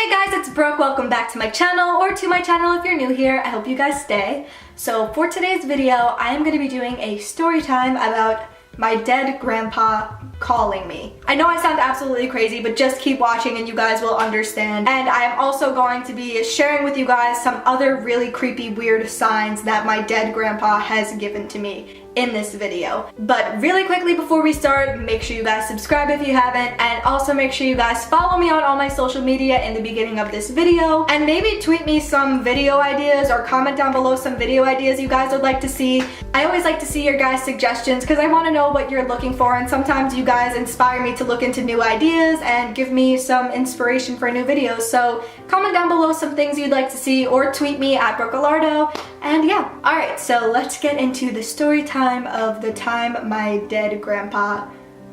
Hey guys, it's Brooke. Welcome back to my channel, or to my channel if you're new here. I hope you guys stay. So for today's video, I am going to be doing a story time about my dead grandpa calling me. I know I sound absolutely crazy, but just keep watching and you guys will understand. And I am also going to be sharing with you guys some other really creepy, weird signs that my dead grandpa has given to me in this video. But really quickly before we start, make sure you guys subscribe if you haven't, and also make sure you guys follow me on all my social media in the beginning of this video, and maybe tweet me some video ideas or comment down below some video ideas you guys would like to see. I always like to see your guys' suggestions because I want to know what you're looking for, and sometimes you guys inspire me to look into new ideas and give me some inspiration for new videos. So comment down below some things you'd like to see, or tweet me at brookeelardo. And yeah, alright, so let's get into the story time of the time my dead grandpa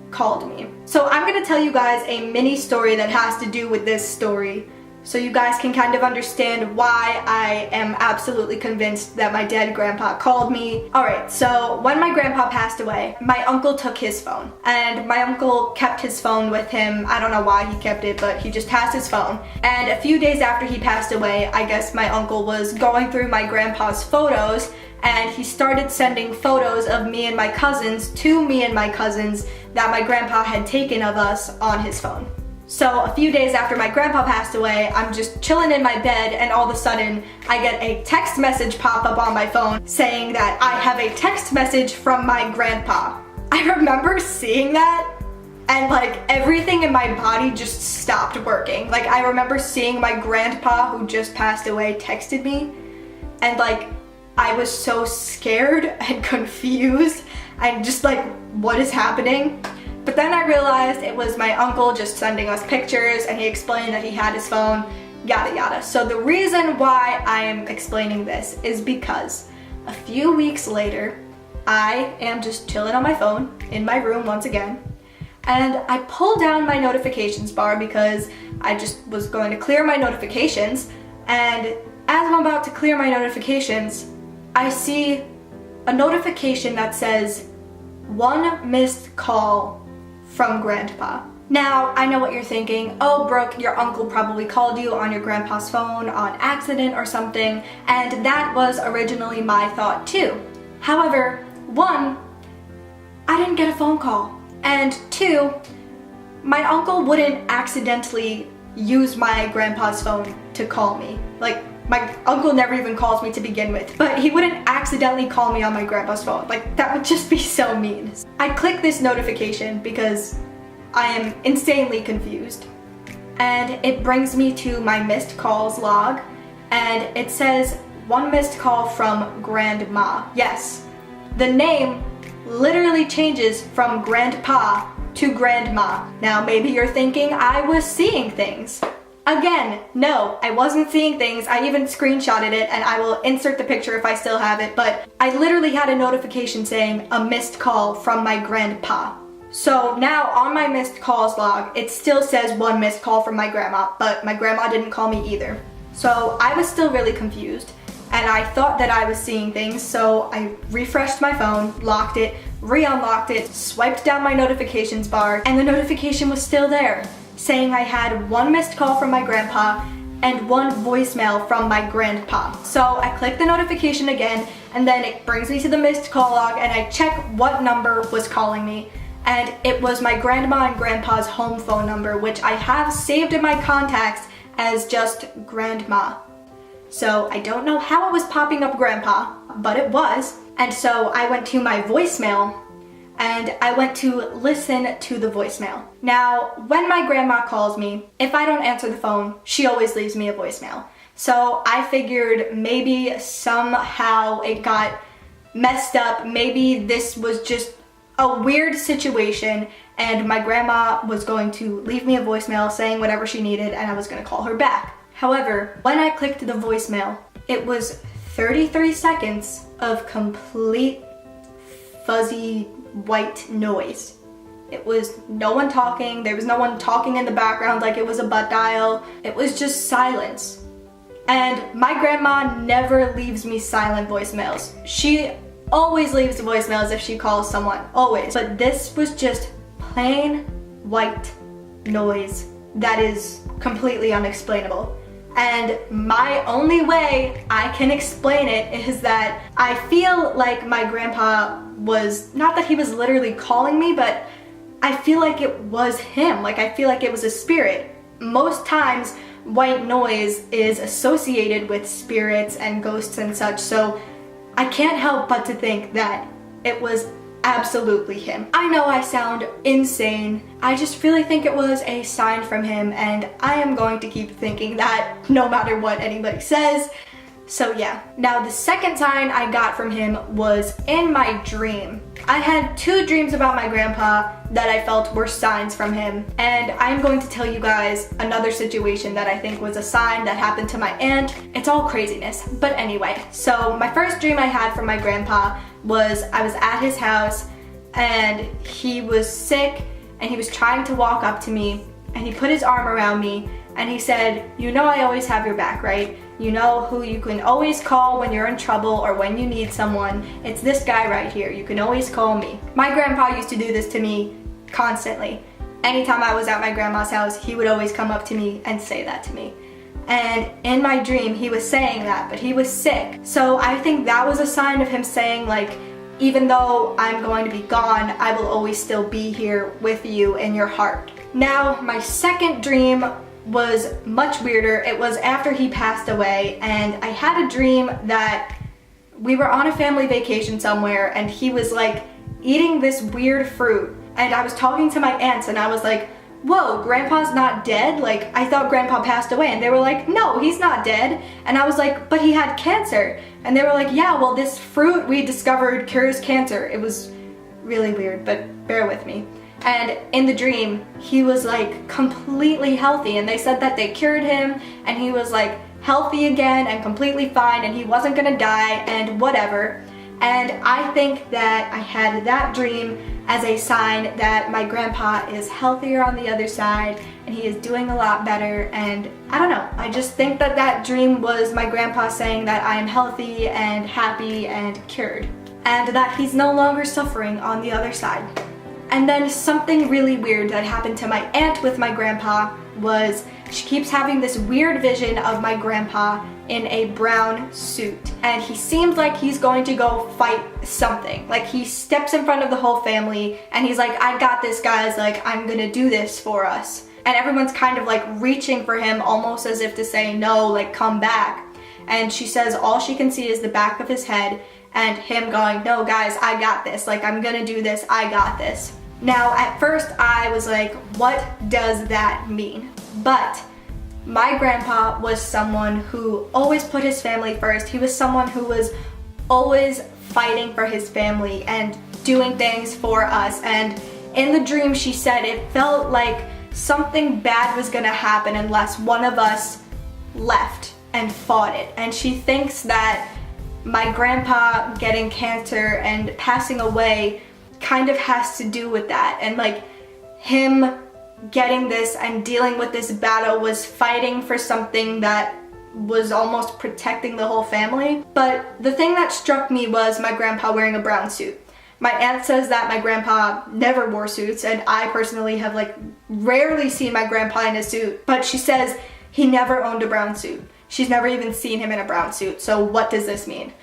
called me. So I'm gonna tell you guys a mini story that has to do with this story, so you guys can kind of understand why I am absolutely convinced that my dead grandpa called me. Alright, so when my grandpa passed away, my uncle took his phone. And my uncle kept his phone with him. I don't know why he kept it, but he just has his phone. And a few days after he passed away, I guess my uncle was going through my grandpa's photos, and he started sending photos of me and my cousins to me and my cousins that my grandpa had taken of us on his phone. So a few days after my grandpa passed away, I'm just chilling in my bed, and all of a sudden I get a text message pop up on my phone saying that I have a text message from my grandpa. I remember seeing that, and like everything in my body just stopped working. Like I remember seeing my grandpa who just passed away texted me, and like I was so scared and confused and just like, what is happening? But then I realized it was my uncle just sending us pictures, and he explained that he had his phone, yada yada. So the reason why I am explaining this is because a few weeks later, I am just chilling on my phone in my room once again, and I pull down my notifications bar because I just was going to clear my notifications, and as I'm about to clear my notifications, I see a notification that says, "1 missed call from Grandpa." Now, I know what you're thinking. Oh, Brooke, your uncle probably called you on your grandpa's phone on accident or something, and that was originally my thought too. However, 1, I didn't get a phone call, and 2, my uncle wouldn't accidentally use my grandpa's phone to call me. Like, my uncle never even calls me to begin with, but he wouldn't accidentally call me on my grandpa's phone. Like, that would just be so mean. I click this notification because I am insanely confused, and it brings me to my missed calls log, and it says 1 missed call from Grandma. Yes, the name literally changes from Grandpa to Grandma. Now maybe you're thinking I was seeing things. Again, no, I wasn't seeing things. I even screenshotted it, and I will insert the picture if I still have it, but I literally had a notification saying a missed call from my grandpa. So now on my missed calls log, it still says 1 missed call from my grandma, but my grandma didn't call me either. So I was still really confused, and I thought that I was seeing things, so I refreshed my phone, locked it, re-unlocked it, swiped down my notifications bar, and the notification was still there, saying I had 1 missed call from my grandpa and 1 voicemail from my grandpa. So I click the notification again, and then it brings me to the missed call log, and I check what number was calling me, and it was my grandma and grandpa's home phone number, which I have saved in my contacts as just Grandma. So I don't know how it was popping up Grandpa, but it was. And so I went to my voicemail, and I went to listen to the voicemail. Now, when my grandma calls me, if I don't answer the phone, she always leaves me a voicemail. So I figured maybe somehow it got messed up. Maybe this was just a weird situation, and my grandma was going to leave me a voicemail saying whatever she needed, and I was going to call her back. However, when I clicked the voicemail, it was 33 seconds of complete fuzzy white noise. It was no one talking. There was no one talking in the background like it was a butt dial. It was just silence. And my grandma never leaves me silent voicemails. She always leaves voicemails if she calls someone, always. But this was just plain white noise that is completely unexplainable. And my only way I can explain it is that I feel like my grandpa was, not that he was literally calling me, but I feel like it was him. Like, I feel like it was a spirit. Most times, white noise is associated with spirits and ghosts and such, so I can't help but to think that it was absolutely him. I know I sound insane. I just really think it was a sign from him, and I am going to keep thinking that no matter what anybody says. So yeah. Now the second sign I got from him was in my dream. I had 2 dreams about my grandpa that I felt were signs from him, and I'm going to tell you guys another situation that I think was a sign that happened to my aunt. It's all craziness, but anyway. So my first dream I had from my grandpa was I was at his house and he was sick and he was trying to walk up to me and he put his arm around me and he said, "You know I always have your back, right? You know who you can always call when you're in trouble or when you need someone. It's this guy right here. You can always call me." My grandpa used to do this to me constantly. Anytime I was at my grandma's house, he would always come up to me and say that to me. And in my dream, he was saying that, but he was sick. So I think that was a sign of him saying, like, even though I'm going to be gone, I will always still be here with you in your heart. Now, my second dream was much weirder. It was after he passed away, and I had a dream that we were on a family vacation somewhere and he was like eating this weird fruit, and I was talking to my aunts and I was like, "Whoa, grandpa's not dead? Like, I thought grandpa passed away." And they were like, "No, he's not dead." And I was like, "But he had cancer." And they were like, "Yeah, well, this fruit we discovered cures cancer." It was really weird, but bear with me. And in the dream, he was like completely healthy, and they said that they cured him and he was like healthy again and completely fine and he wasn't gonna die and whatever. And I think that I had that dream as a sign that my grandpa is healthier on the other side and he is doing a lot better. And I don't know, I just think that that dream was my grandpa saying that I am healthy and happy and cured, and that he's no longer suffering on the other side. And then something really weird that happened to my aunt with my grandpa was she keeps having this weird vision of my grandpa in a brown suit. And he seems like he's going to go fight something. Like, he steps in front of the whole family and he's like, "I got this, guys, like, I'm gonna do this for us." And everyone's kind of like reaching for him, almost as if to say, "No, like, come back." And she says all she can see is the back of his head and him going, "No, guys, I got this. Like, I'm gonna do this. I got this." Now, at first I was like, what does that mean? But my grandpa was someone who always put his family first. He was someone who was always fighting for his family and doing things for us. And in the dream, she said it felt like something bad was gonna happen unless one of us left and fought it. And she thinks that my grandpa getting cancer and passing away kind of has to do with that, and like him getting this and dealing with this battle was fighting for something that was almost protecting the whole family. But the thing that struck me was my grandpa wearing a brown suit. My aunt says that my grandpa never wore suits, and I personally have like rarely seen my grandpa in a suit, but she says he never owned a brown suit. She's never even seen him in a brown suit. So what does this mean?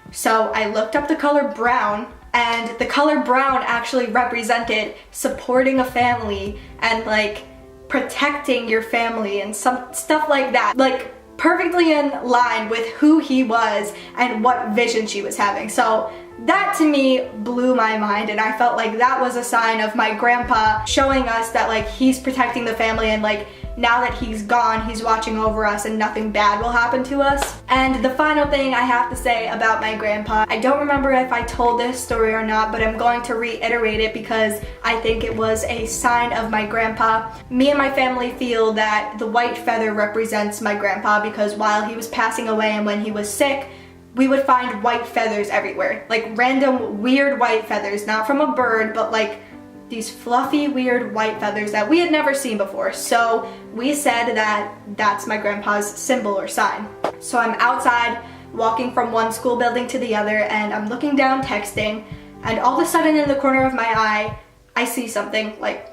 So I looked up the color brown, and the color brown actually represented supporting a family and like protecting your family and some stuff like that. Like perfectly in line with who he was and what vision she was having. So that to me blew my mind, and I felt like that was a sign of my grandpa showing us that like he's protecting the family, and like now that he's gone, he's watching over us and nothing bad will happen to us. And the final thing I have to say about my grandpa, I don't remember if I told this story or not, but I'm going to reiterate it because I think it was a sign of my grandpa. Me and my family feel that the white feather represents my grandpa because while he was passing away and when he was sick, we would find white feathers everywhere. Like random weird white feathers, not from a bird, but like these fluffy, weird white feathers that we had never seen before. So we said that that's my grandpa's symbol or sign. So I'm outside walking from one school building to the other, and I'm looking down texting, and all of a sudden in the corner of my eye, I see something like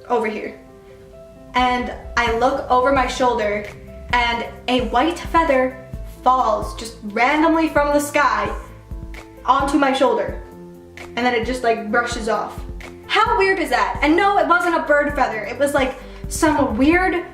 over here. and I look over my shoulder and a white feather falls just randomly from the sky onto my shoulder. And then it just like brushes off. How weird is that? And no, it wasn't a bird feather. It was like some weird,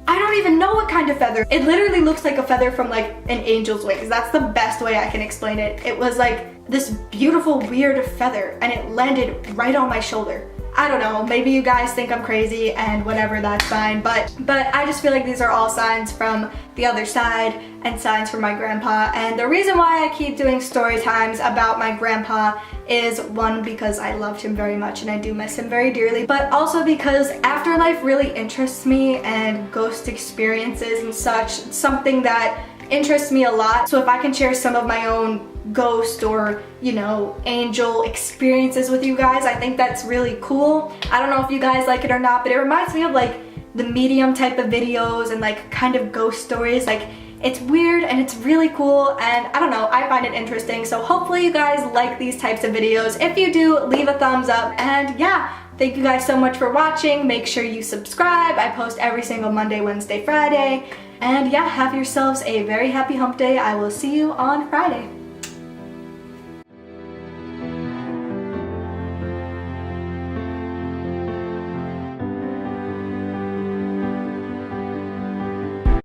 I don't even know what kind of feather. It literally looks like a feather from like an angel's wings. That's the best way I can explain it. It was like this beautiful, weird feather and it landed right on my shoulder. I don't know, maybe you guys think I'm crazy and whatever, that's fine, but I just feel like these are all signs from the other side and signs from my grandpa. And the reason why I keep doing story times about my grandpa is, one, because I loved him very much and I do miss him very dearly, but also because afterlife really interests me and ghost experiences and such. It's something that interests me a lot. So if I can share some of my own ghost or, you know, angel experiences with you guys, I think that's really cool. I don't know if you guys like it or not, but it reminds me of like the medium type of videos and like kind of ghost stories. Like, it's weird and it's really cool, and I don't know, I find it interesting. So hopefully you guys like these types of videos. If you do, leave a thumbs up, and yeah, thank you guys so much for watching. Make sure you subscribe. I post every single Monday, Wednesday, Friday. And yeah, have yourselves a very happy hump day. I will see you on Friday.